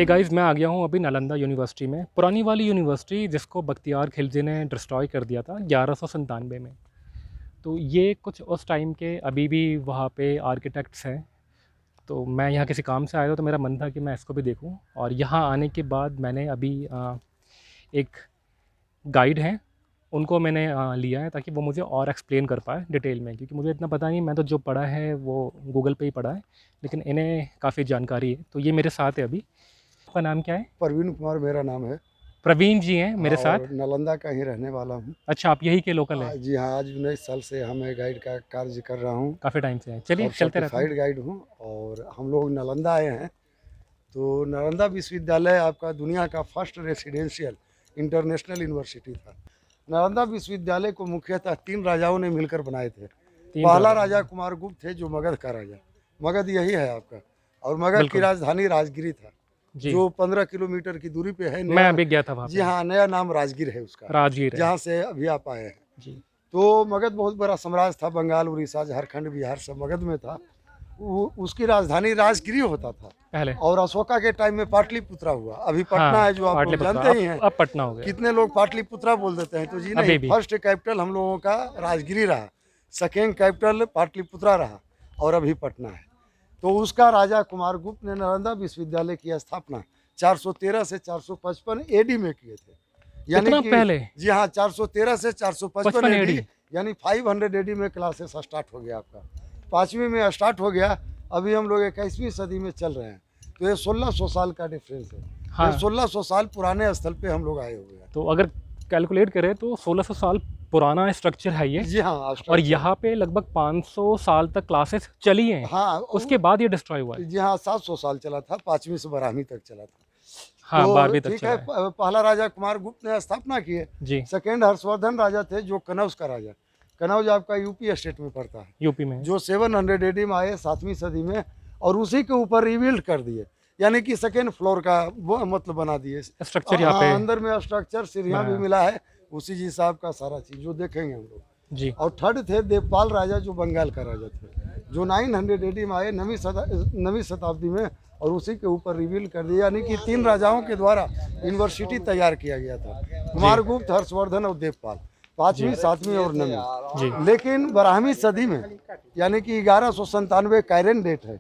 Guys, मैं आ गया हूँ अभी नालंदा यूनिवर्सिटी में, पुरानी वाली यूनिवर्सिटी जिसको बख्तियार खिलजी ने डिस्ट्रॉय कर दिया था 1197 में। तो ये कुछ उस टाइम के अभी भी वहाँ पे आर्किटेक्ट्स हैं। तो मैं यहाँ किसी काम से आया था, तो मेरा मन था कि मैं इसको भी देखूँ। और यहाँ आने के बाद मैंने अभी एक गाइड हैं, उनको मैंने लिया है ताकि वो मुझे और एक्सप्लेन कर पाए डिटेल में, क्योंकि मुझे इतना पता नहीं। मैं तो जो पढ़ा है वो गूगल पे ही पढ़ा है, लेकिन इन्हें काफ़ी जानकारी है। तो ये मेरे साथ है अभी। आपका नाम क्या है? प्रवीण कुमार मेरा नाम है। प्रवीण जी हैं मेरे साथ। और नालंदा का ही रहने वाला हूँ। अच्छा, आप यहीं के लोकल हैं? जी हाँ, आज 19 साल से मैं गाइड का कार्य कर रहा हूँ काफ़ी टाइम से हैं। चलिए और चलते रहते हैं। सर्टिफाइड गाइड हूँ। और हम लोग नालंदा आए हैं। तो नालंदा विश्वविद्यालय आपका दुनिया का फर्स्ट रेसिडेंशियल इंटरनेशनल यूनिवर्सिटी था। नालंदा विश्वविद्यालय को मुख्यतः 3 राजाओं ने मिलकर बनाए थे। पहला राजा कुमारगुप्त थे, जो मगध का राजा। मगध यही है आपका। और मगध की राजधानी राजगिरी था, जो 15 किलोमीटर की दूरी पे है। मैं अभी गया था वहाँ पे। जी हाँ, नया नाम राजगीर है उसका, राजगीर, जहाँ से अभी आप आए हैं। जी। तो मगध बहुत बड़ा साम्राज्य था। बंगाल, उड़ीसा, झारखंड, बिहार सब मगध में था। उसकी राजधानी राजगिरी होता था पहले। और अशोका के टाइम में पाटलिपुत्रा हुआ। अभी पटना है, जो आप लोग जानते ही हैं। अब पटना हो गया। कितने लोग पाटलिपुत्रा बोल देते हैं, तो जी नहीं, फर्स्ट कैपिटल हम लोगों का राजगिरी रहा, सेकेंड कैपिटल पाटलिपुत्रा रहा, और अभी पटना है। तो उसका राजा कुमारगुप्त ने नालंदा विश्वविद्यालय की स्थापना 413 से 455 एडी में किए थे। यानी कि पहले? जी हाँ, 413 से 455 एडी, यानी 500 एडी में क्लासेस स्टार्ट हो गया आपका। 5वीं में स्टार्ट हो गया। अभी हम लोग 21वीं सदी में चल रहे हैं। तो ये 1600 साल का डिफरेंस है। हाँ। 1600 साल पुराने स्थल पे हम लोग आए हुए हैं। तो अगर कैलकुलेट करें तो 1600 साल पुराना स्ट्रक्चर है ये। जी हाँ। और यहाँ पे लगभग 500 साल तक क्लासेस चली हैं। हाँ, उसके बाद ये डिस्ट्रॉय हुआ है। जी हाँ, 700 साल चला था, 5वीं से 12वीं तक चला था। हाँ, 12वीं तक ठीक है। पहला राजा कुमारगुप्त ने स्थापना की है जी। सेकेंड हर्षवर्धन राजा थे, जो कनौज का राजा। कनौज आपका यूपी स्टेट में पड़ता है, यूपी में, जो 700 एडी में आए 7वीं सदी में, और उसी के ऊपर रिबिल्ड कर दिए। यानी कि सेकेंड फ्लोर का मतलब बना दिए स्ट्रक्चर। यहाँ पे अंदर में स्ट्रक्चर, सीढ़ियाँ भी मिला है, उसी जी साहब का सारा चीज जो देखेंगे हम लोग जी। और थर्ड थे देवपाल राजा, जो बंगाल का राजा थे, जो 900 एडी में आए 9वीं शताब्दी में, और उसी के ऊपर रिवील कर दिया। यानी कि 3 राजाओं के द्वारा यूनिवर्सिटी तैयार किया गया था, कुमारगुप्त, हर्षवर्धन और देवपाल। 5वीं, 7वीं और 9वीं। लेकिन 12वीं सदी में, यानी कि 1197 कैरेन डेट है,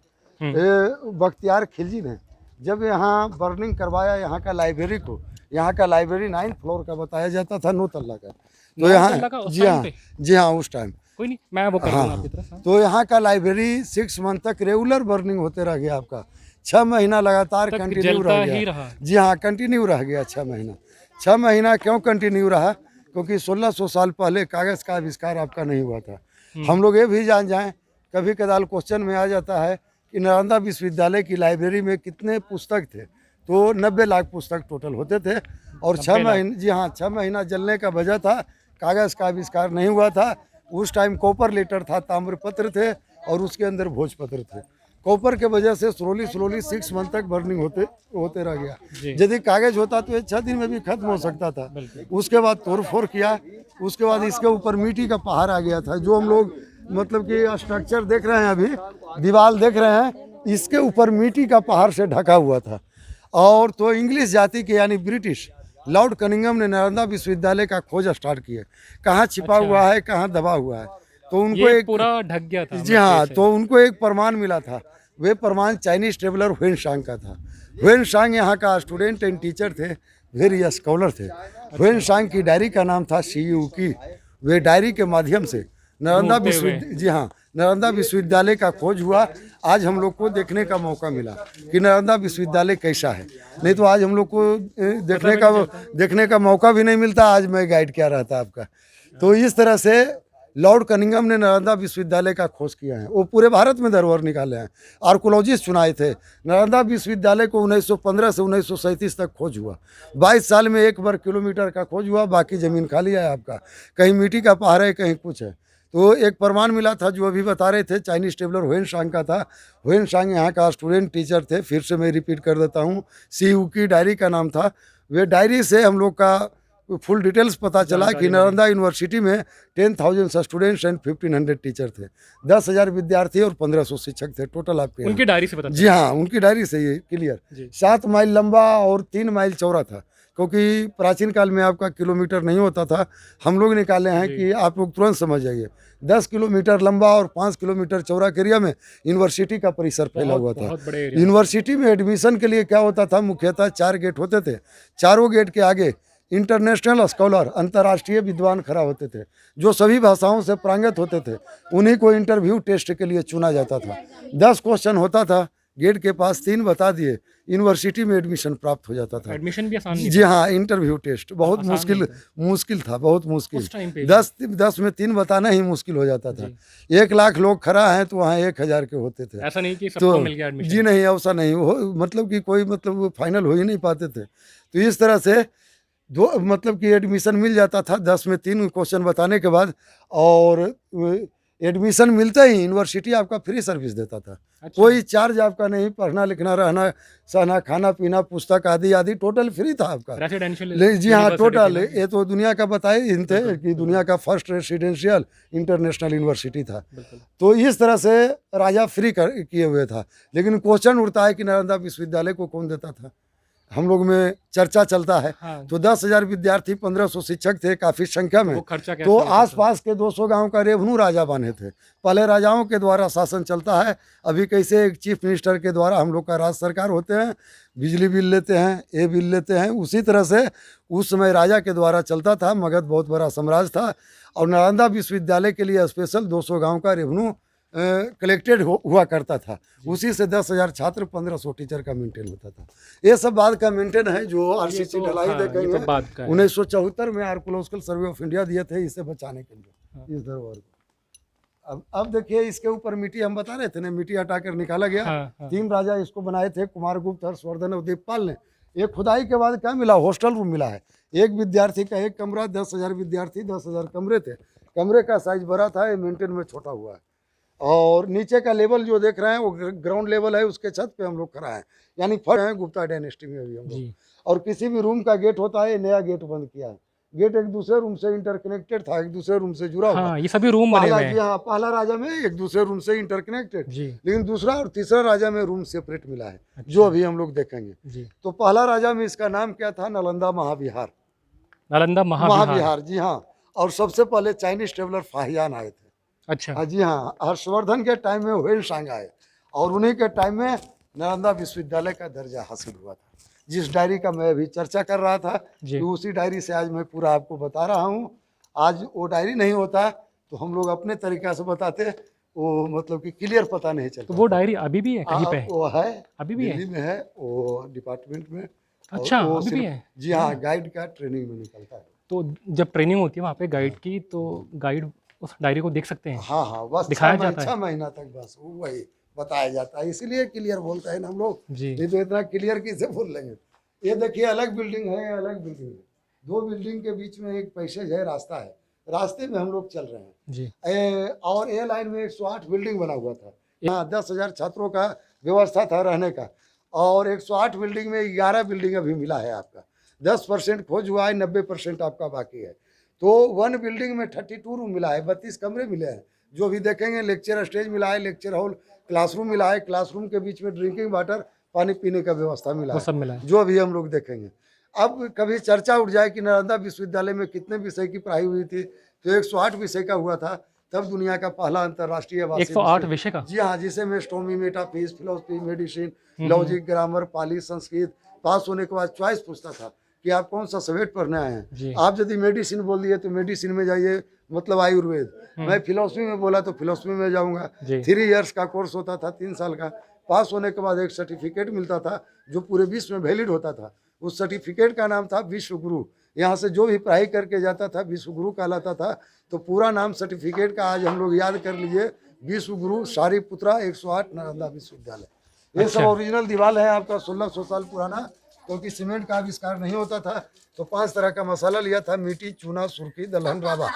बख्तियार खिलजी ने जब यहाँ बर्निंग करवाया यहाँ का लाइब्रेरी को। यहाँ का लाइब्रेरी 9th फ्लोर का बताया जाता था, 9 तल्ला का। तो यहाँ जी हाँ उस टाइम कोई नहीं, मैं वो कर दूंगा आपकी तरफ। तो यहाँ का लाइब्रेरी 6 मंथ तक रेगुलर बर्निंग होते रह गया आपका। 6 महीना लगातार कंटिन्यू रह गया। जी हाँ, कंटिन्यू रह गया 6 महीना। 6 महीना क्यों कंटिन्यू रहा? क्योंकि 1600 साल पहले कागज़ का आविष्कार आपका नहीं हुआ था। हम लोग ये भी जान जाएं, कभी कदाल क्वेश्चन में आ जाता है कि नालंदा विश्वविद्यालय की लाइब्रेरी में कितने पुस्तक थे, तो 90 लाख पुस्तक टोटल होते थे। और 6 महीने, जी हाँ, 6 महीना जलने का वजह था, कागज़ का आविष्कार नहीं हुआ था। उस टाइम कॉपर लेटर था, ताम्रपत्र थे, और उसके अंदर भोजपत्र थे। कॉपर के वजह से स्लोली 6 मंथ तक बर्निंग होते रह गया। यदि कागज होता तो ये 6 दिन में भी खत्म हो सकता था। उसके बाद तोड़फोड़ किया। उसके बाद इसके ऊपर मिट्टी का पहाड़ आ गया था, जो हम लोग मतलब कि स्ट्रक्चर देख रहे हैं, अभी दीवार देख रहे हैं, इसके ऊपर मिट्टी का पहाड़ से ढका हुआ था। और तो इंग्लिश जाति के, यानी ब्रिटिश लॉर्ड कनिंगम ने नालंदा विश्वविद्यालय का खोज स्टार्ट किया, कहाँ छिपा हुआ है, कहाँ दबा हुआ है। तो उनको एक पूरा ढक गया था। जी हाँ, तो उनको एक प्रमाण मिला था। वे प्रमाण चाइनीज ट्रेवलर ह्वेनसांग का था। ह्वेनसांग यहाँ का स्टूडेंट एंड टीचर थे, वेरी स्कॉलर थे। ह्वेनसांग की डायरी का नाम था सीयू की। वे डायरी के माध्यम से नालंदा विश्वविद्यालय का खोज हुआ। आज हम लोग को देखने का मौका मिला कि नालंदा विश्वविद्यालय कैसा है। नहीं तो आज हम लोग को देखने का मौका भी नहीं मिलता। आज मैं गाइड क्या रहता आपका। तो इस तरह से लॉर्ड कनिंगम ने नालंदा विश्वविद्यालय का खोज किया है। वो पूरे भारत में धरोहर निकाले हैं। आर्कोलॉजिस्ट चुनाए थे। नालंदा विश्वविद्यालय को 1915 से 1937 तक खोज हुआ। 22 साल में 1 वर्ग किलोमीटर का खोज हुआ। बाकी ज़मीन खाली है आपका, कहीं मिट्टी का पहाड़ है, कहीं कुछ है। तो एक प्रमाण मिला था, जो अभी बता रहे थे, चाइनीज ट्रेवलर ह्वेनसांग का था। ह्वेनसांग यहाँ का स्टूडेंट टीचर थे। फिर से मैं रिपीट कर देता हूँ, सीयू की डायरी का नाम था। वे डायरी से हम लोग का फुल डिटेल्स पता चला कि नालंदा यूनिवर्सिटी में 10,000 स्टूडेंट्स एंड 1,500 टीचर थे, 10,000 विद्यार्थी और 1,500 शिक्षक थे टोटल आपके। उनकी डायरी से पता जी हाँ, उनकी डायरी से ये क्लियर। 7 माइल लंबा और 3 माइल चौड़ा था, क्योंकि प्राचीन काल में आपका किलोमीटर नहीं होता था, हम लोग निकाले हैं कि आप लोग तुरंत समझ जाइए। 10 किलोमीटर लंबा और 5 किलोमीटर चौड़ा के एरिया में यूनिवर्सिटी का परिसर फैला हुआ था। यूनिवर्सिटी में एडमिशन के लिए क्या होता था, मुख्यतः 4 गेट होते थे, चारों गेट के आगे इंटरनेशनल स्कॉलर, अंतर्राष्ट्रीय विद्वान खड़ा होते थे, जो सभी भाषाओं से पारंगत होते थे। उन्हीं को इंटरव्यू टेस्ट के लिए चुना जाता था। 10 क्वेश्चन होता था, गेट के पास 3 बता दिए, यूनिवर्सिटी में एडमिशन प्राप्त हो जाता था। एडमिशन भी आसान नहीं जी हाँ, इंटरव्यू टेस्ट बहुत मुश्किल था, बहुत मुश्किल। 10 में 3 बताना ही मुश्किल हो जाता था। 1 लाख लोग खड़ा हैं तो वहाँ 1,000 के होते थे। ऐसा नहीं कि सबको मिल गया एडमिशन। जी नहीं, ऐसा नहीं हो, मतलब कि कोई मतलब फाइनल हो ही नहीं पाते थे। तो इस तरह से मतलब कि एडमिशन मिल जाता था 10 में 3 क्वेश्चन बताने के बाद, और एडमिशन मिलते ही यूनिवर्सिटी आपका फ्री सर्विस देता था। अच्छा। कोई चार्ज आपका नहीं, पढ़ना लिखना रहना सहना खाना पीना पुस्तक आदि टोटल फ्री था आपका। रेसिडेंशियल। जी हाँ, टोटल। ये तो दुनिया का बताए ही थे कि दुनिया का फर्स्ट रेसिडेंशियल इंटरनेशनल यूनिवर्सिटी था। तो इस तरह से राजा फ्री किए हुए था। लेकिन क्वेश्चन उठता है कि नालंदा विश्वविद्यालय को कौन देता था, हम लोग में चर्चा चलता है। हाँ। तो 10,000 विद्यार्थी, 1,500 शिक्षक थे, काफी संख्या में। तो आसपास के 200 गांव का रेवन्यू राजा बने थे। पहले राजाओं के द्वारा शासन चलता है, अभी कैसे एक चीफ मिनिस्टर के द्वारा हम लोग का राज्य सरकार होते हैं, बिजली बिल लेते हैं, ये बिल लेते हैं, उसी तरह से उस समय राजा के द्वारा चलता था। मगध बहुत बड़ा साम्राज्य था, और नालंदा विश्वविद्यालय के लिए स्पेशल 200 गाँव का रेवन्यू कलेक्टेड हुआ करता था। उसी से 10,000 छात्र, 1,500 टीचर का मेंटेन होता था। ये सब बाद का मेंटेन है, जो आरसीसी ढलाई देखेंगे 1974 में आर्कोलॉजिकल सर्वे ऑफ इंडिया दिए थे इसे बचाने के लिए, इस धरोहर को। अब देखिए, इसके ऊपर मिट्टी हम बता रहे थे ना, मिट्टी हटाकर निकाला गया। 3 राजा इसको बनाए थे, कुमारगुप्त, हर्षवर्धन और देवपाल ने। एक खुदाई के बाद क्या मिला, हॉस्टल रूम मिला है। एक विद्यार्थी का एक कमरा, 10,000 विद्यार्थी, 10,000 कमरे थे। कमरे का साइज बड़ा था, ये मेंटेन में छोटा हुआ है। और नीचे का लेवल जो देख रहे हैं वो ग्राउंड लेवल है, उसके छत पे हम लोग खड़ा हैं, यानी फर्स्ट है गुप्ता डायनेस्टी में अभी हम लोग। और किसी भी रूम का गेट होता है, नया गेट बंद किया है। गेट एक दूसरे रूम से इंटरकनेक्टेड था, एक दूसरे रूम से जुड़ा हुआ। ये सभी रूम बने हुए हैं। हाँ, पहला राजा में एक दूसरे रूम से इंटरकनेक्टेड, लेकिन दूसरा और तीसरा राजा में रूम सेपरेट मिला है। अच्छा। जो अभी हम लोग देखेंगे। तो पहला राजा में इसका नाम क्या था, नालंदा महाविहार। नालंदा महाविहार, जी हाँ। और सबसे पहले चाइनीज ट्रेवलर फाहियान आए थे। अच्छा। जी हाँ, हर्षवर्धन के टाइम में हुएनसांग आए, और उन्हीं के टाइम में नालंदा विश्वविद्यालय का दर्जा हासिल हुआ था। जिस डायरी का मैं अभी चर्चा कर रहा था, तो उसी डायरी से आज मैं पूरा आपको बता रहा हूँ। आज वो डायरी नहीं होता तो हम लोग अपने तरीका से बताते, वो मतलब कि क्लियर पता नहीं चलता। तो वो डायरी अभी भी है कहीं पे? वो है, अभी भी दिल्ली में है, वो डिपार्टमेंट में। अच्छा, अभी भी है? जी हाँ, गाइड का ट्रेनिंग में निकलता है। तो जब ट्रेनिंग होती है वहाँ पे गाइड की, तो गाइड उस डायरी को देख सकते हैं? हाँ, बस दिखाया जाता है 6 महीना तक बस वही बताया जाता है, इसीलिए क्लियर बोलते हैं ना हम लोग। नहीं तो इतना क्लियर किसे बोल लेंगे। ये देखिए, अलग बिल्डिंग है, अलग बिल्डिंग है, 2 बिल्डिंग के बीच में एक पैसेज है, रास्ता है, रास्ते में हम लोग चल रहे हैं जी। और ए लाइन में 108 बिल्डिंग बना हुआ था। यहाँ 10,000 छात्रों का व्यवस्था था रहने का, और 108 बिल्डिंग में 11 बिल्डिंग अभी मिला है आपका। 10% खोज हुआ है, 90% आपका बाकी है। तो 1 बिल्डिंग में 32 रूम मिला है, 32 कमरे मिले हैं, जो भी देखेंगे। लेक्चर स्टेज मिला है, लेक्चर हॉल, क्लासरूम मिला है, क्लासरूम के बीच में ड्रिंकिंग वाटर, पानी पीने का व्यवस्था मिला है, सब मिला है, जो अभी हम लोग देखेंगे। अब कभी चर्चा उठ जाए कि नालंदा विश्वविद्यालय में कितने विषय की पढ़ाई हुई थी, तो 108 विषय का हुआ था। तब दुनिया का पहला अंतर्राष्ट्रीय 108 विषय का? जी हाँ, जिसे में astronomy, metaphysics, philosophy, medicine, logic, grammar, Pali, Sanskrit. पास होने के बाद चॉइस पूछता था कि आप कौन सा सब्जेक्ट पढ़ने आए हैं। आप यदि मेडिसिन बोल दिए तो मेडिसिन में जाइए, मतलब आयुर्वेद। मैं फिलोसफी में बोला तो फिलोसफी में जाऊंगा। 3 इयर्स का कोर्स होता था, 3 साल का। पास होने के बाद एक सर्टिफिकेट मिलता था, जो पूरे विश्व में वैलिड होता था। उस सर्टिफिकेट का नाम था विश्व गुरु। यहाँ से जो भी पढ़ाई करके जाता था विश्व गुरु कहलाता था। तो पूरा नाम सर्टिफिकेट का आज हम लोग याद कर लीजिए, विश्व गुरु सारीपुत्रा 108 नालंदा विश्वविद्यालय। ये सब ओरिजिनल दीवार है आपका, 1600 साल पुराना। क्योंकि सीमेंट का आविष्कार नहीं होता था, तो 5 तरह का मसाला लिया था, मिट्टी, चूना, सुर्खी, दलहन, रावा।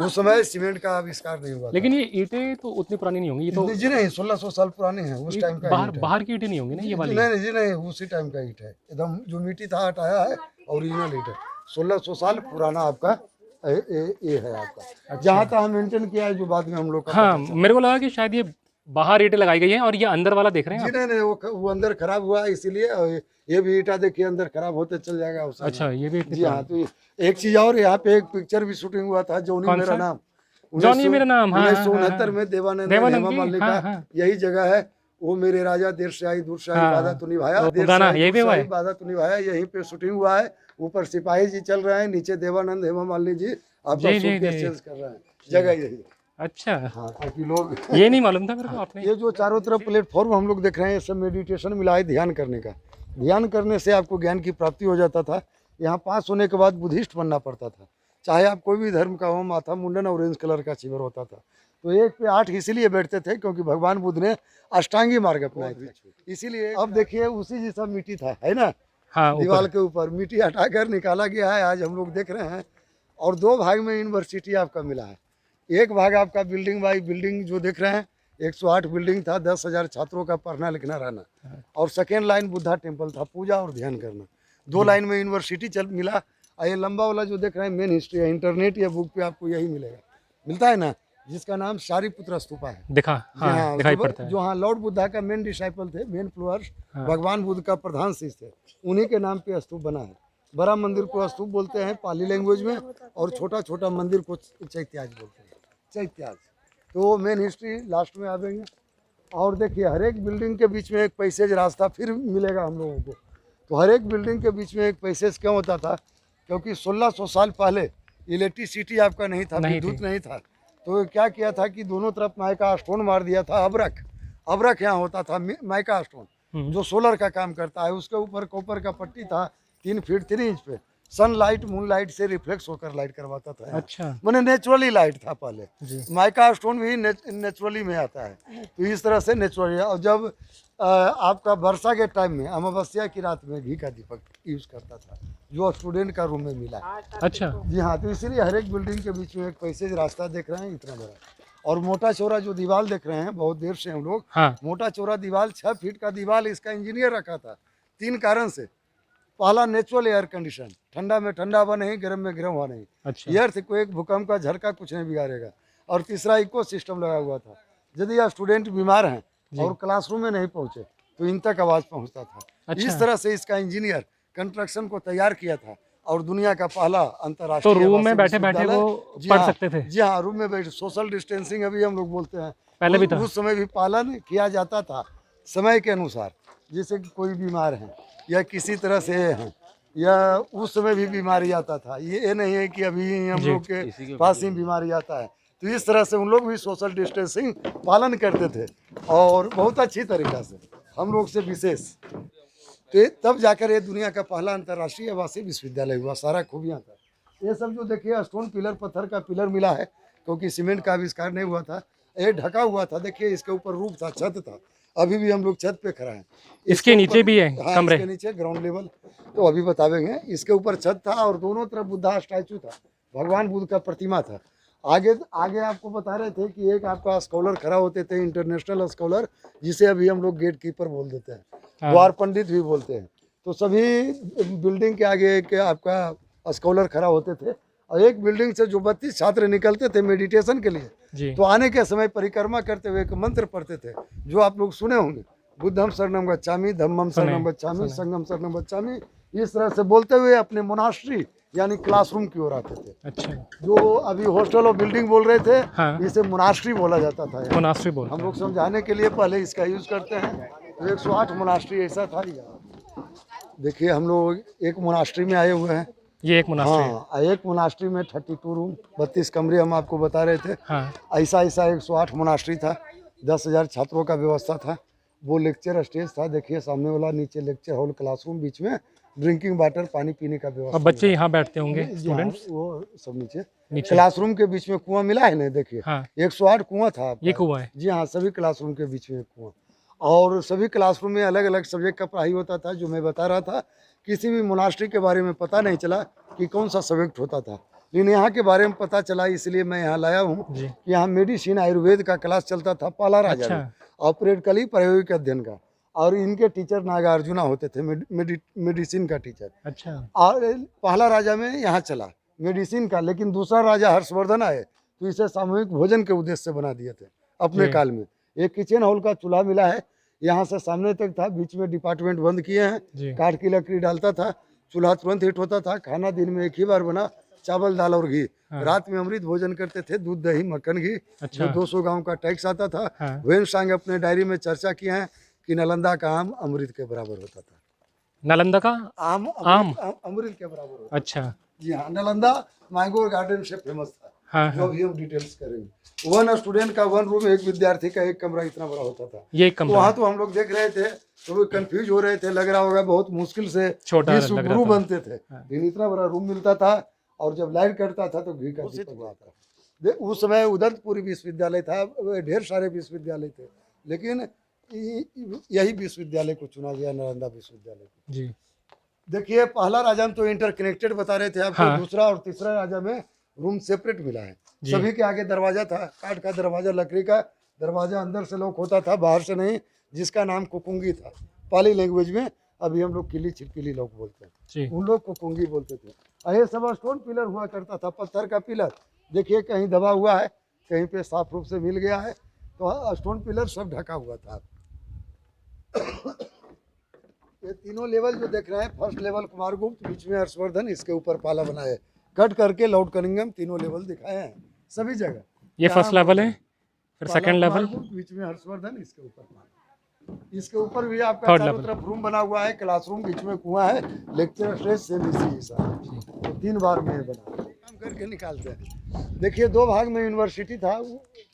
उस समय सीमेंट का आविष्कार नहीं हुआ। लेकिन ये ईंटें तो उतनी पुरानी नहीं होंगी, ये तो जी नहीं, 1600 साल पुरानी है, उस टाइम का। बाहर की ईंटें नहीं होंगी ना ये वाली? नहीं जी नहीं, उसी टाइम का ईंट है एकदम। जो मिट्टी था हटाया है, ओरिजिनल ईंट है। 1600 साल पुराना आपका ये है आपका। जहाँ तक मेंटेन किया है, जो बाद में हम लोग का हाँ, मेरे को लगा कि शायद ये बाहर ईंटें लगाई गई हैं और ये अंदर वाला देख रहे हैं जी। नहीं, वो अंदर खराब हुआ इसीलिए, और ये भी ईटा देखिए अंदर खराब होते चल जाएगा उसका। अच्छा, ये भी जी हाँ। तो एक चीज और, यहाँ पे एक पिक्चर भी शूटिंग हुआ था, जॉनी मेरा नाम। जॉनी मेरा नाम, हाँ, 1969 में देवानंद हेमा मालिनी का यही जगह है। वो मेरे राजा देर से आई दूर से आई, वादा तो निभाया, गाना यही पे हुआ है, वादा तो निभाया, यहीं पे शूटिंग हुआ है। ऊपर सिपाही जी चल रहे हैं, नीचे देवानंद हेमा मालिनी जी आपका सूटकेस चेंज कर रहे हैं, जगह यही है। अच्छा, हाँ, ताकि लोग ये नहीं मालूम था मेरे को आपने। ये जो चारों तरफ प्लेटफॉर्म हम लोग देख रहे हैं, ये सब मेडिटेशन मिला है, ध्यान करने का। ध्यान करने से आपको ज्ञान की प्राप्ति हो जाता था। यहाँ पास होने के बाद बुद्धिस्ट बनना पड़ता था, चाहे आप कोई भी धर्म का हो। माथा मुंडन ऑरेंज कलर का शिविर होता था। तो 1 पे 8 इसीलिए बैठते थे क्योंकि भगवान बुद्ध ने अष्टांगी मार्ग अपनाए थे, इसीलिए। अब देखिए उसी जैसा मिट्टी था, है ना, हाँ, दीवार के ऊपर मिट्टी हटाकर निकाला गया है, आज हम लोग देख रहे हैं। और 2 भाग में यूनिवर्सिटी आपका मिला है। एक भाग आपका बिल्डिंग बाई बिल्डिंग जो देख रहे हैं, 108 बिल्डिंग था, 10,000 छात्रों का पढ़ना लिखना रहना। और सेकेंड लाइन बुद्धा टेम्पल था, पूजा और ध्यान करना। 2 लाइन में यूनिवर्सिटी चल मिला। और ये लंबा वाला जो देख रहे हैं मेन हिस्ट्री है, इंटरनेट या बुक पे आपको यही मिलेगा, मिलता है ना, जिसका नाम शारिपुत्र स्तूपा है। हाँ, दिखाई पड़ता है। जो हाँ लॉर्ड बुद्धा का मेन डिसाइपल थे, मेन फॉलोअर्स, भगवान बुद्ध का प्रधान शिष्य थे, उन्हीं के नाम पे स्तूप बना है। बड़ा मंदिर को स्तूप बोलते हैं पाली लैंग्वेज में, और छोटा छोटा मंदिर को चैत्याज बोलते हैं, चैत्याज। तो मेन हिस्ट्री लास्ट में आवेंगे। और देखिए हर एक बिल्डिंग के बीच में एक पैसेज रास्ता फिर मिलेगा हम लोगों को। तो हर एक बिल्डिंग के बीच में एक पैसेज क्यों होता था, क्योंकि 1600 साल पहले इलेक्ट्रिसिटी आपका नहीं था, विद्युत नहीं था। तो क्या किया था कि दोनों तरफ माइका स्टोन मार दिया था। अबरख यहाँ होता था, माइका स्टोन जो सोलर का काम करता है। उसके ऊपर कॉपर का पट्टी था 3 फीट 3 इंच पे, सनलाइट मूनलाइट से रिफ्लेक्स होकर लाइट करवाता था। अच्छा, मैंने नेचुरली लाइट था पहले। माइका स्टोन भी नेचुरली में आता है। तो इस तरह से नेचुरली। और जब आपका वर्षा के टाइम में अमावस्या की रात में घी का दीपक यूज करता था, जो स्टूडेंट का रूम में मिला। अच्छा, जी हाँ। तो इसीलिए हर एक बिल्डिंग के बीच में एक पैसेज रास्ता देख रहे हैं, इतना बड़ा। और मोटा चौड़ा जो दीवार देख रहे हैं, बहुत देर से हम लोग, हाँ, मोटा चौड़ा दीवार 6 फीट का दीवार इसका इंजीनियर रखा था 3 कारण से। पहला नेचुरल एयर कंडीशन, ठंडा में ठंडा हवा नहीं, गर्म में गर्म हवा नहीं। अच्छा, अर्थ को एक भूकंप का झटका कुछ नहीं बिगाड़ेगा। और तीसरा इको सिस्टम लगा हुआ था, यदि आप स्टूडेंट बीमार हैं और क्लासरूम में नहीं पहुंचे तो इन तक आवाज पहुंचता था। अच्छा। इस तरह से इसका इंजीनियर कंस्ट्रक्शन को तैयार किया था। और दुनिया का पहला अंतर्राष्ट्रीय, तो रूम में बैठे बैठे वो पढ़ सकते थे। जी हाँ, रूम में बैठे। सोशल डिस्टेंसिंग अभी हम लोग बोलते हैं, पहले भी था। उस समय भी पालन किया जाता था समय के अनुसार। जैसे कि कोई बीमार है या किसी तरह से हैं, या उस समय भी बीमारी आता था। ये नहीं है कि अभी हम लोग के पास ही बीमारी आता है। तो इस तरह से उन लोग भी सोशल डिस्टेंसिंग पालन करते थे, और बहुत अच्छी तरीक़ा से, हम लोग से विशेष। तो तब जाकर ये दुनिया का पहला अंतर्राष्ट्रीय आवासीय विश्वविद्यालय हुआ। सारा खूबियाँ था। ये सब जो देखिए स्टोन पिलर, पत्थर का पिलर मिला है, क्योंकि सीमेंट का आविष्कार नहीं हुआ था। ये ढका हुआ था, देखिए इसके ऊपर रूफ था, छत था। अभी भी हम लोग छत पे खड़ा हैं। इसके नीचे भी है कमरे, इसके नीचे ग्राउंड लेवल, तो अभी बतावेंगे। इसके ऊपर छत था और दोनों तरफ बुद्धा स्टैचू था, भगवान बुद्ध का प्रतिमा था। आगे आपको बता रहे थे कि एक आपका स्कॉलर खड़ा होते थे, इंटरनेशनल स्कॉलर, जिसे अभी हम लोग गेट कीपर बोल देते हैं, द्वार पंडित भी बोलते हैं। तो सभी बिल्डिंग के आगे के आपका स्कॉलर खड़ा होते थे। और एक बिल्डिंग से जो 32 छात्र निकलते थे मेडिटेशन के लिए, तो आने के समय परिक्रमा करते हुए एक मंत्र पढ़ते थे, जो आप लोग सुने होंगे, बुद्धम शरणम गच्छामि, धम्मम शरणम गच्छामि, संघम शरणम गच्छामि। इस तरह से बोलते हुए अपने मोनास्ट्री यानी क्लासरूम की ओर आते थे। अच्छा, जो अभी हॉस्टल और बिल्डिंग बोल रहे थे, हाँ, इसे मोनास्ट्री बोला जाता था। मोनास्ट्री बोल, हम लोग समझाने के लिए पहले इसका यूज करते हैं। तो 108 मोनास्ट्री ऐसा था। देखिए हम लोग एक मोनास्ट्री में आए हुए हैं। ये एक मोनास्ट्री है। हाँ, एक मोनास्ट्री में 32 रूम, 32 कमरे हम आपको बता रहे थे। हाँ, ऐसा 108 मोनास्ट्री था, 10,000 छात्रों का व्यवस्था था। वो लेक्चर स्टेज था, देखिए सामने वाला, नीचे लेक्चर हॉल, क्लासरूम, बीच में ड्रिंकिंग वाटर, पानी पीने का व्यवस्था। और बच्चे यहाँ बैठते होंगे, स्टूडेंट्स, वो सब नीचे। क्लासरूम के बीच में कुआं मिला है ना, देखिए। हाँ, 108 कुआं था। ये कुआं है। जी हाँ, सभी क्लासरूम के बीच में कुआं। और सभी क्लासरूम में अलग अलग सब्जेक्ट का पढ़ाई होता था, जो मैं बता रहा था। किसी भी मोनास्ट्री के बारे में पता नहीं चला कि कौन सा सब्जेक्ट होता था, लेकिन यहाँ के बारे में पता चला, इसलिए मैं यहाँ लाया हूँ। यहाँ मेडिसिन, आयुर्वेद का क्लास चलता था, पाला राजा में, ऑपरेटिकली प्रायोगिक अध्ययन का। और इनके टीचर नागार्जुना होते थे, मेडिसिन का टीचर। अच्छा। और पहला राजा में यहाँ चला मेडिसिन का, लेकिन दूसरा राजा हर्षवर्धन आए तो इसे सामूहिक भोजन के उद्देश्य से बना दिए थे अपने काल में। एक किचन हॉल का चूल्हा मिला है, यहाँ से सामने तक था, बीच में डिपार्टमेंट बंद किए हैं। काठ की लकड़ी डालता था, चूल्हा तुरंत हिट होता था। खाना दिन में एक ही बार बना, चावल दाल और घी। रात में अमृत भोजन करते थे, दूध दही मक्खन घी। जो 200 गांव का टैक्स आता था। वेनसांग अपने डायरी में चर्चा किए हैं कि नालंदा का आम अमृत के बराबर होता था। नालंदा का आम अमृत के बराबर होता। अच्छा जी हाँ, नालंदा मैंगो गार्डन से फेमस था। हाँ, जो भी हम डिटेल्स करेंगे। 1 स्टूडेंट का 1 रूम, एक विद्यार्थी का 1 कमरा इतना बड़ा होता था। ये कमरा वहाँ तो हम लोग देख रहे थे तो वो कंफ्यूज हो रहे थे, लग रहा होगा बहुत मुश्किल से 20 रूम बनते थे, लेकिन इतना बड़ा रूम मिलता था। और जब लाइट कटता था तो घी का दीपक हुआ था। उस समय उदंतपुरी विश्वविद्यालय था, ढेर सारे विश्वविद्यालय थे, लेकिन यही विश्वविद्यालय को चुना गया, नालंदा विश्वविद्यालय को। जी देखिए, पहला राजा में तो इंटरकनेक्टेड बता रहे थे आपको। हाँ। दूसरा और तीसरा राजा में रूम सेपरेट मिला है। सभी के आगे दरवाजा था, काठ का दरवाजा, लकड़ी का दरवाजा, अंदर से लॉक होता था, बाहर से नहीं, जिसका नाम कुकुंगी था पाली लैंग्वेज में। अभी हम लोग किली छिपकिली लोग बोलते हैं, उन लोग कुकुंगी बोलते थे। ये सब स्टोन पिलर हुआ करता था, पत्थर का पिलर। देखिए कहीं दबा हुआ है, कहीं पे साफ रूप से मिल गया है, तो स्टोन पिलर सब ढका हुआ था। ये तीनों लेवल जो देख रहे हैं, फर्स्ट लेवल कुमारगुप्त, बीच में हर्षवर्धन, इसके ऊपर पाला बनाए, कट करके लॉर्ड कनिंघम, तीनों लेवल दिखाए हैं सभी जगह। ये फर्स्ट लेवल है, फिर सेकंड लेवल, बीच में हर्षवर्धन, इसके ऊपर पाला। इसके ऊपर भी आपका चारों तरफ रूम बना हुआ है, क्लासरूम, बीच में कुआं है, लेक्चर स्टेज सेम इसी हिसाब। तो 3 बार में बना काम करके निकालते हैं। देखिए 2 भाग में यूनिवर्सिटी था,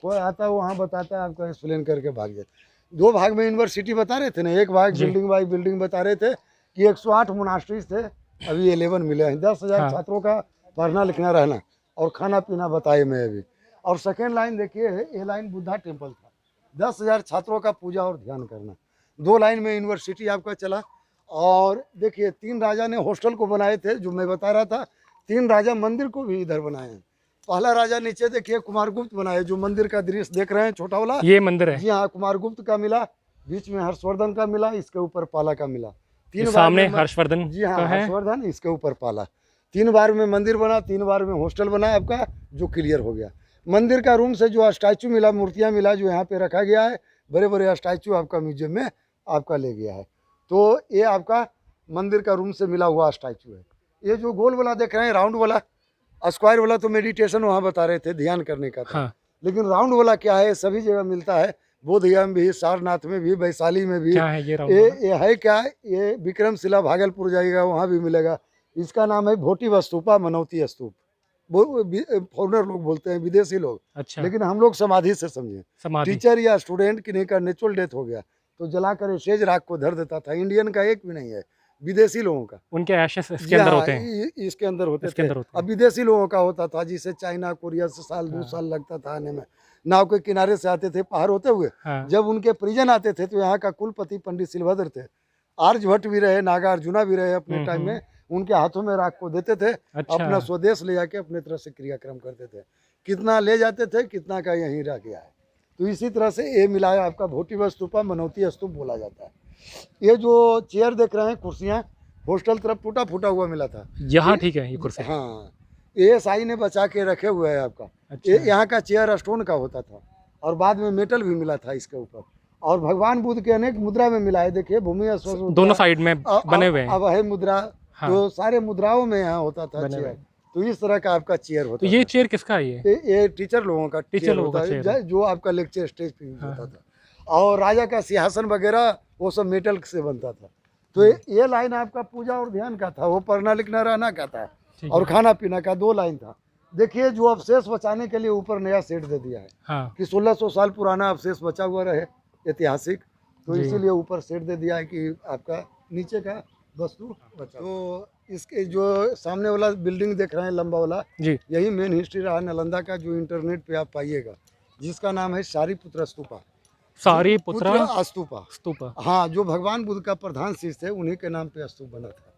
कोई आता है वहाँ बताता है, आपको एक्सप्लेन करके भाग जाए। 2 भाग में यूनिवर्सिटी बता रहे थे ना, एक भाग बिल्डिंग बाई बिल्डिंग बता रहे थे कि 108 मोनास्ट्रीज थे, अभी 11 मिले हैं। 10,000 छात्रों का पढ़ना लिखना रहना और खाना पीना बताए मैं अभी। और सेकेंड लाइन देखिए, ये लाइन बुद्धा टेम्पल था, 10,000 छात्रों का पूजा और ध्यान करना। 2 लाइन में यूनिवर्सिटी आपका चला। और देखिए 3 राजा ने हॉस्टल को बनाए थे, जो मैं बता रहा था। 3 राजा मंदिर को भी इधर बनाए हैं। पहला राजा नीचे देखिए कुमारगुप्त बनाए, जो मंदिर का दृश्य देख रहे हैं, छोटा वाला ये मंदिर है। जी हाँ, कुमारगुप्त का मिला, बीच में हर्षवर्धन का मिला, इसके ऊपर पाला का मिला। 3 सामने हर्षवर्धन, जी हाँ, हर्षवर्धन, इसके ऊपर पाला। 3 बार में मंदिर बना, 3 बार में हॉस्टल बना आपका, जो क्लियर हो गया। मंदिर का रूम से जो स्टैचू मिला, मूर्तियाँ मिला, जो यहाँ पे रखा गया है, बड़े बड़े स्टैचू आपका म्यूजियम में आपका ले गया है। तो ये आपका मंदिर का रूम से मिला हुआ स्टैचू है। ये जो गोल वाला देख रहे हैं, राउंड वाला, स्क्वायर वाला तो मेडिटेशन वहाँ बता रहे थे, ध्यान करने का था। हाँ। लेकिन राउंड वाला क्या है, सभी जगह मिलता है, बोधगया में भी, सारनाथ में भी, वैशाली में भी। क्या है ये है क्या, ये विक्रमशिला भागलपुर जाइएगा वहाँ भी मिलेगा। इसका नाम है भोटिव स्तूपा, मनौती स्तूप। फॉरनर लोग बोलते हैं, विदेशी लोग। अच्छा। लेकिन हम लोग समाधि से समझे। टीचर या स्टूडेंट किन्हीं का नेचुरल डेथ हो गया तो जलाकर शेज राख को धर देता था। इंडियन का एक भी नहीं है, विदेशी लोगों का। उनके एशेस इसके अंदर होते हैं, इसके अंदर होते थे। अब विदेशी लोगों का होता था, जिसे चाइना कोरिया से साल 2 साल लगता था आने में। नाव के किनारे से आते थे पार होते हुए। हाँ। जब उनके परिजन आते थे तो यहाँ का कुलपति पंडित सिलभद्र थे। आर्यभट्ट भी रहे, नागार्जुना भी रहे अपने टाइम में। उनके हाथों में राख को देते थे। अच्छा। अपना स्वदेश ले जाके अपने तरफ से क्रियाक्रम करते थे। कितना ले जाते थे, कितना का यहीं रह गया है। तो इसी तरह से ये मिला है आपका भोटिव स्तूपा, मनौती स्तूप बोला जाता है। ये जो चेयर देख रहे हैं, कुर्सियाँ, हॉस्टल तरफ टूटा फूटा हुआ मिला था यहाँ, ठीक है ये कुर्सी। हाँ, ASI ने बचा के रखे हुए है आपका। अच्छा। यहाँ का चेयर स्टोन का होता था और बाद में मेटल भी मिला था इसके ऊपर। और भगवान बुद्ध के अनेक मुद्रा में मिला है, देखिए भूमि दोनों साइड में बने हुए हैं। अब है मुद्रा। हाँ। तो सारे मुद्राओं में यहाँ होता था चेयर। तो इस तरह का आपका चेयर होता। तो ये चेयर किसका है? ये टीचर लोगों का, टीचर लोगों का, जो आपका लेक्चर स्टेज पे यूज होता था। और राजा का सिंहासन वगैरह वो सब मेटल से बनता था। तो ये लाइन आपका पूजा और ध्यान का था, वो पढ़ना लिखना रहना का था, और खाना पीना का 2 लाइन था। देखिए जो अवशेष बचाने के लिए ऊपर नया सेट दे दिया है। हाँ। कि 1600 साल पुराना अवशेष बचा हुआ रहे ऐतिहासिक, तो इसीलिए ऊपर सेट दे दिया है कि आपका नीचे का वस्तु बचा। तो इसके जो सामने वाला बिल्डिंग देख रहे हैं लंबा वाला जी, यही मेन हिस्ट्री रहा नालंदा का, जो इंटरनेट पे आप पाइएगा, जिसका नाम है सारीपुत्र स्तूपा। सारीपुत्र स्तूपा, हाँ, जो भगवान बुद्ध का प्रधान शिष्य थे उन्हीं के नाम पे स्तूप बना था,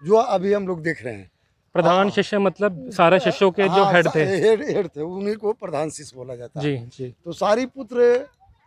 जो अभी हम लोग देख रहे हैं। प्रधान शिष्य मतलब सारे शिष्यों के जो हेड थे, हेड थे, उन्हीं को प्रधान शिष्य बोला जाता है। जी जी। तो सारीपुत्र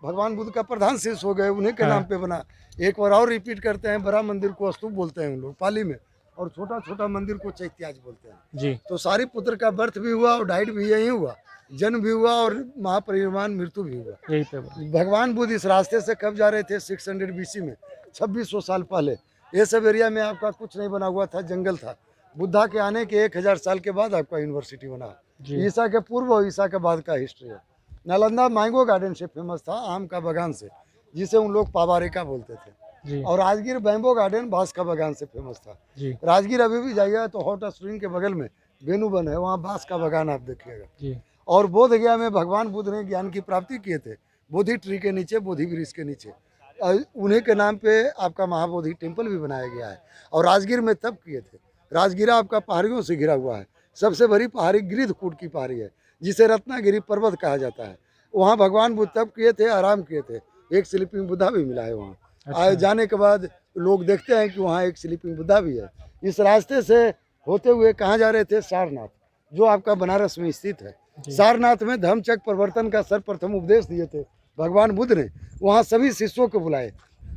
भगवान बुद्ध का प्रधान शिष्य हो गए, उन्हीं के नाम पे बना। एक बार और रिपीट करते हैं, बड़ा मंदिर को स्तूप बोलते हैं उन लोग पाली में, और छोटा छोटा मंदिर को चैत्याज बोलते हैं जी। तो सारिपुत्र का बर्थ भी हुआ और डाइट भी यही हुआ, जन्म भी हुआ और महापरिनिर्वाण मृत्यु भी हुआ यही पे। भगवान बुद्ध इस रास्ते से कब जा रहे थे 600 BC में, 2600 साल पहले। ये सब एरिया में आपका कुछ नहीं बना हुआ था, जंगल था। बुद्धा के आने के 1000 साल के बाद आपका यूनिवर्सिटी बना। ईसा के पूर्व और ईसा के बाद का हिस्ट्री है। नालंदा मैंगो गार्डन से फेमस था, आम का बगान से, जिसे उन लोग पावारिका बोलते थे जी। और राजगीर बैम्बो गार्डन बांस का बगान से फेमस था जी। राजगीर अभी भी जाइएगा तो हॉट स्प्रिंग के बगल में बेनुबन है, वहाँ बांस का बगान आप देखिएगा जी। और बोध गया में भगवान बुद्ध ने ज्ञान की प्राप्ति किए थे, बोधि ट्री के नीचे, बोधि वृक्ष के नीचे। उन्हीं के नाम पे आपका महाबोधि टेम्पल भी बनाया गया है और राजगीर में तब किए थे। राजगीर आपका पहाड़ियों से घिरा हुआ है, सबसे बड़ी पहाड़ी गिरिधकूट की पहाड़ी है, जिसे रत्नागिरी पर्वत कहा जाता है। वहाँ भगवान बुद्ध तब किए थे, आराम किए थे। एक स्लीपिंग बुद्धा भी मिला है वहाँ। अच्छा। जाने के बाद लोग देखते हैं कि वहाँ एक स्लीपिंग बुद्धा भी है। इस रास्ते से होते हुए कहाँ जा रहे थे? सारनाथ, जो आपका बनारस में स्थित है। सारनाथ में धम्मचक्र प्रवर्तन का सर्वप्रथम उपदेश दिए थे भगवान बुद्ध ने। वहाँ सभी शिष्यों को बुलाए,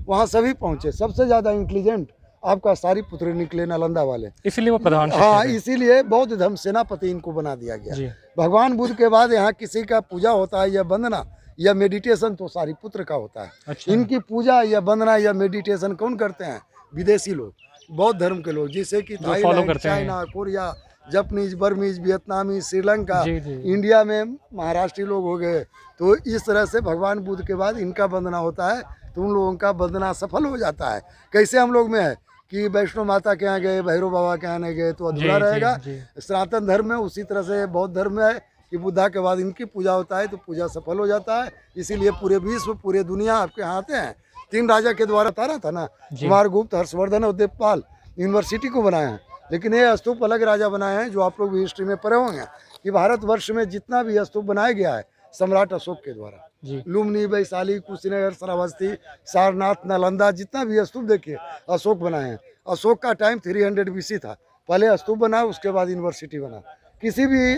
वहाँ सभी पहुँचे। सबसे ज़्यादा इंटेलिजेंट आपका सारिपुत्र निकले, नालंदा वाले, इसीलिए वो प्रधान। हाँ, इसीलिए बौद्ध धर्म सेनापति इनको बना दिया गया। भगवान बुद्ध के बाद यहाँ किसी का पूजा होता है या वंदना या मेडिटेशन तो सारिपुत्र का होता है। अच्छा। इनकी पूजा या वंदना या मेडिटेशन कौन करते हैं? विदेशी लोग, बौद्ध धर्म के लोग, जैसे कि Thailand, China, Korea, Japanese, Burmese, वियतनामी, Sri Lanka, India में महाराष्ट्री लोग हो गए। तो इस तरह से भगवान बुद्ध के बाद इनका वंदना होता है, तो उन लोगों का वंदना सफल हो जाता है। कैसे हम लोग में है कि वैष्णो माता के यहाँ गए, भैरव बाबा के यहाँ नहीं गए तो अधूरा रहेगा। सनातन धर्म में उसी तरह से बौद्ध धर्म में है कि बुद्धा के बाद इनकी पूजा होता है तो पूजा सफल हो जाता है। इसीलिए पूरे विश्व, पूरे दुनिया आपके यहाँ आते हैं। 3 राजा के द्वारा तारा था ना, कुमारगुप्त, हर्षवर्धन और देवपाल, यूनिवर्सिटी को बनाए हैं। लेकिन ये स्तूप अलग राजा बनाए हैं, जो आप लोग भी हिस्ट्री में पढ़े होंगे कि भारतवर्ष में जितना भी स्तूप बनाया गया है सम्राट अशोक के द्वारा। लुम्बिनी, वैशाली, कुशीनगर, श्रावस्ती, सारनाथ, नालंदा, जितना भी स्तूप देखिए अशोक बनाए हैं। अशोक का टाइम 300 BC था, पहले स्तूप बना, उसके बाद यूनिवर्सिटी बना। किसी भी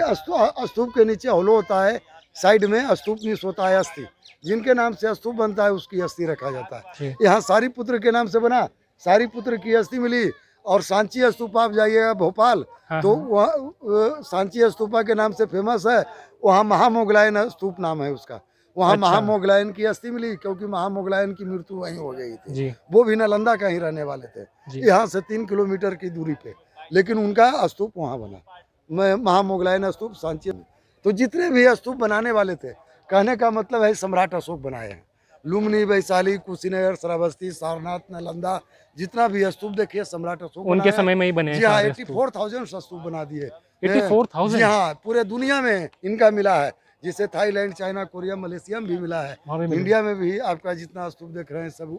स्तूप के नीचे होलो होता है, साइड में स्तूप नीस होता है अस्थि, जिनके नाम से स्तूप बनता है उसकी अस्थि रखा जाता है। यहाँ सारिपुत्र के नाम से बना, सारिपुत्र की अस्थि मिली। और सांची स्तूपा आप जाइएगा भोपाल, तो वहाँ सांची स्तूपा के नाम से फेमस है। वहाँ महामोगलायन स्तूप नाम है उसका। वहाँ अच्छा। महामोगलायन की अस्थि मिली, क्योंकि महामोगलायन की मृत्यु वहीं हो गई थी। वो भी नालंदा का ही रहने वाले थे, यहाँ से 3 किलोमीटर की दूरी पे, लेकिन उनका स्तूप वहाँ बना, महामोगलायन स्तूप सांची। तो जितने भी स्तूप बनाने वाले थे, कहने का मतलब है सम्राट अशोक बनाए हैं। लुम्बिनी, वैशाली, कुशीनगर, श्रावस्ती, सारनाथ, नालंदा, जितना भी स्तूप देखिए सम्राट अशोक उनके समय में ही बने। जी हाँ, 84,000 स्तूप बना दिए। 84,000? जी हाँ, पूरे दुनिया में इनका मिला है, जिसे थाईलैंड, चाइना, कोरिया, मलेशिया में भी मिला है। इंडिया में भी आपका जितना स्तूप देख रहे हैं सब,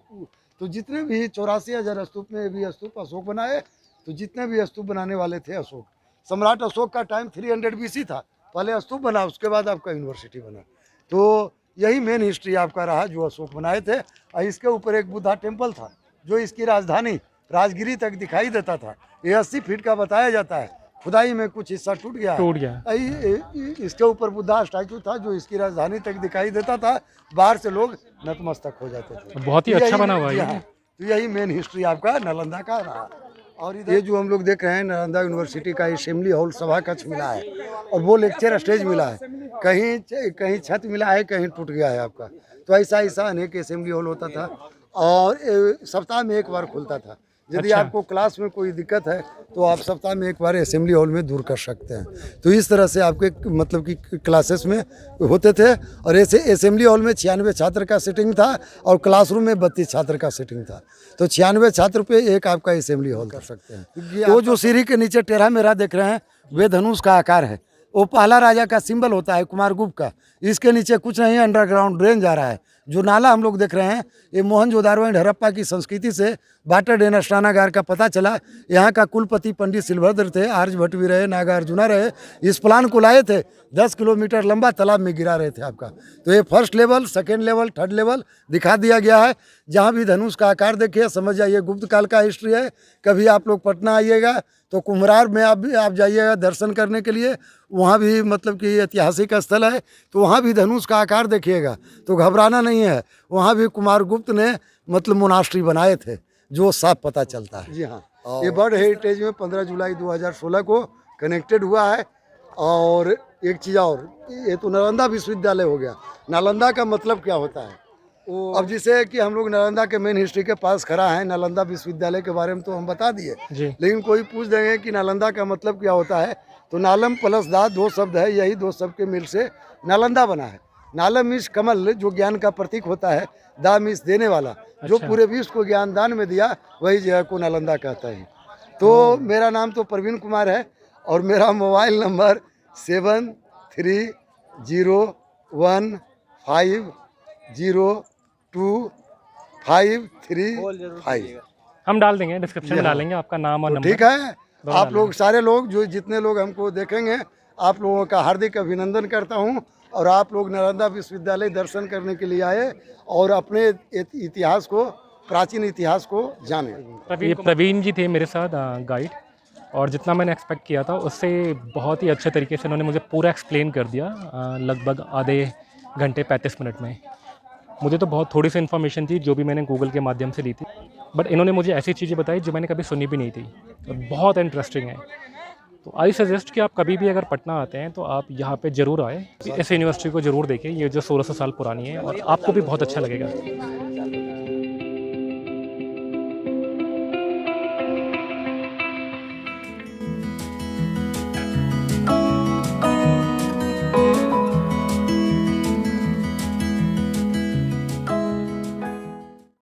तो जितने भी 84,000 स्तूप में भी स्तूप अशोक बनाए। तो जितने भी स्तूप बनाने वाले थे अशोक। सम्राट अशोक का टाइम 300 BC था, पहले स्तूप बना, उसके बाद आपका यूनिवर्सिटी बना। तो यही मेन हिस्ट्री आपका रहा जो अशोक बनाए थे। और इसके ऊपर एक बुद्धा टेम्पल था, जो इसकी राजधानी राजगिरी तक दिखाई देता था। ये 80 फीट का बताया जाता है, खुदाई में कुछ हिस्सा टूट गया। इसके ऊपर बुद्धा स्टैचू था, जो इसकी राजधानी तक दिखाई देता था। बाहर से लोग नतमस्तक हो जाते थे। बहुत ही अच्छा बना हुआ है। तो यही मेन हिस्ट्री आपका नालंदा का रहा। और ये जो हम लोग देख रहे हैं, नालंदा यूनिवर्सिटी का असेंबली हॉल, सभा कक्ष मिला है, और वो लेक्चर स्टेज मिला है। कहीं छत मिला है, कहीं टूट गया है आपका। तो ऐसा अनेक असेंबली हॉल होता था, और सप्ताह में एक बार खुलता था। यदि आपको क्लास में कोई दिक्कत है तो आप सप्ताह में एक बार असेंबली हॉल में दूर कर सकते हैं। तो इस तरह से आपके मतलब कि क्लासेस में होते थे। और ऐसे असेंबली हॉल में 96 छात्र का सीटिंग था, और क्लासरूम में 32 छात्र का सीटिंग था। तो 96 छात्र पे एक आपका असेंबली हॉल कर सकते हैं। वो जो सीढ़ी के नीचे टेढ़ा मेढ़ा देख रहे हैं, वे धनुष का आकार है। वो पहला राजा का सिंबल होता है, कुमारगुप्त का। इसके नीचे कुछ नहीं, अंडरग्राउंड ड्रेन जा रहा है। जो नाला हम लोग देख रहे हैं, ये मोहनजोदारो एंड हड़प्पा की संस्कृति से वाटर डेन स्नानागार का पता चला। यहाँ का कुलपति पंडित सिलभद्र थे, आर्यभट्ट भी रहे, नागार्जुना रहे। इस प्लान को लाए थे, 10 किलोमीटर लंबा तालाब में गिरा रहे थे आपका। तो ये first level, second level, third level दिखा दिया गया है। जहाँ भी धनुष का आकार देखिए, समझ जाइए गुप्त काल का हिस्ट्री है। कभी आप लोग पटना आइएगा तो कुम्हरार में आप जाइएगा दर्शन करने के लिए, वहाँ भी मतलब कि ऐतिहासिक स्थल है। तो वहाँ भी धनुष का आकार देखिएगा, तो घबराना नहीं नहीं है, वहाँ भी कुमारगुप्त ने मतलब मोनास्ट्री बनाए थे, जो साफ पता चलता है। जी हाँ, ये वर्ल्ड हेरिटेज में 15 जुलाई 2016 को कनेक्टेड हुआ है। और एक चीज़ और, ये तो नालंदा विश्वविद्यालय हो गया। नालंदा का मतलब क्या होता है? अब जिसे कि हम लोग नालंदा के मेन हिस्ट्री के पास खड़ा है, नालंदा विश्वविद्यालय के बारे में तो हम बता दिए, लेकिन कोई पूछ देंगे कि नालंदा का मतलब क्या होता है, तो नालम प्लस दा 2 शब्द है, यही 2 शब्द के मिल से नालंदा बना है। नालम मीन्स कमल, जो ज्ञान का प्रतीक होता है, दा मीन्स देने वाला, जो पूरे विश्व को ज्ञान दान में दिया, वही जगह को नालंदा कहता है। तो मेरा नाम तो प्रवीण कुमार है और मेरा मोबाइल नंबर 7301502535। हम डाल देंगे, डिस्क्रिप्शन में डालेंगे आपका नाम और नंबर। ठीक है, आप लोग सारे लोग जो जितने लोग हमको देखेंगे, आप लोगों का हार्दिक अभिनंदन करता हूं। और आप लोग नालंदा विश्वविद्यालय दर्शन करने के लिए आए और अपने इतिहास को, प्राचीन इतिहास को जाने। ये प्रवीण जी थे मेरे साथ गाइड, और जितना मैंने एक्सपेक्ट किया था उससे बहुत ही अच्छे तरीके से उन्होंने मुझे पूरा एक्सप्लेन कर दिया, लगभग आधे घंटे 35 मिनट में। मुझे तो बहुत थोड़ी सी इन्फॉर्मेशन थी जो भी मैंने गूगल के माध्यम से ली थी, बट इन्होंने मुझे ऐसी चीज़ें बताई जो मैंने कभी सुनी भी नहीं थी, तो बहुत इंटरेस्टिंग है। तो आई सजेस्ट कि आप कभी भी अगर पटना आते हैं तो आप यहाँ पे ज़रूर आए, इस यूनिवर्सिटी को ज़रूर देखें, ये जो 1600 साल पुरानी है, और आपको भी बहुत अच्छा लगेगा।